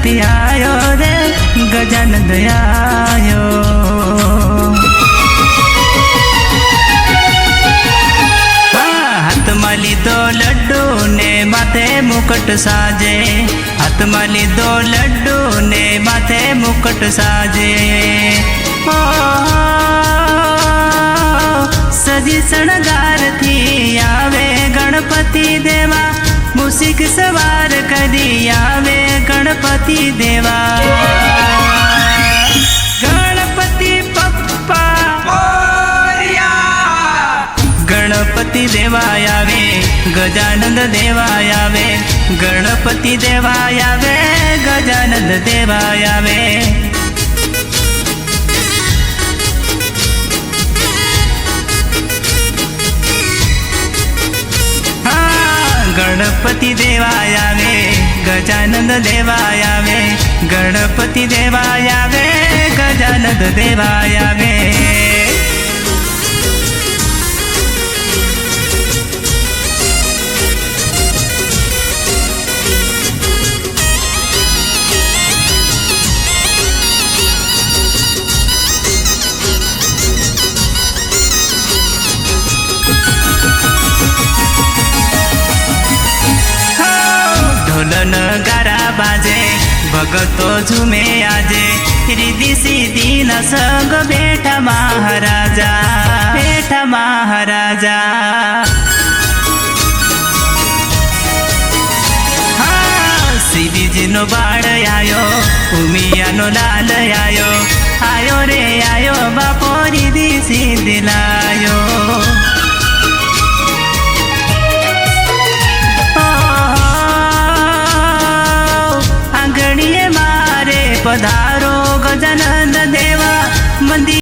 गणपति आयो रे गजानंद आयो। हाथमां लीधो लड्डू ने माथे मुकुट साजे, हाथमां लीधो लड्डू ने माथे मुकुट साजे। सजी शणगार थी आवे गणपति देवा, मूषिक सवार करी आवे गणपति देवा। गणपति पप्पा मोरया, गणपति देवा आवे गजानंद देवा आवे, गणपति देवा आवे गजानंद देवा आवे। गणपति देवा आवे गजानंद देवा आवे, गणपति देवा आवे गजानंद देवा आवे। नगारा बाजे भगतो झूमे आजे, रिद्धि सिद्धि न संग बेठा महाराजा, बेठा महाराजा। हाँ श्री जी नो बाळ आयो, उमिया नो लाल आयो, आयो रे आयो बापो रिद्धि सिद्धि लायो। पधारो गजानंद देवा मंदिर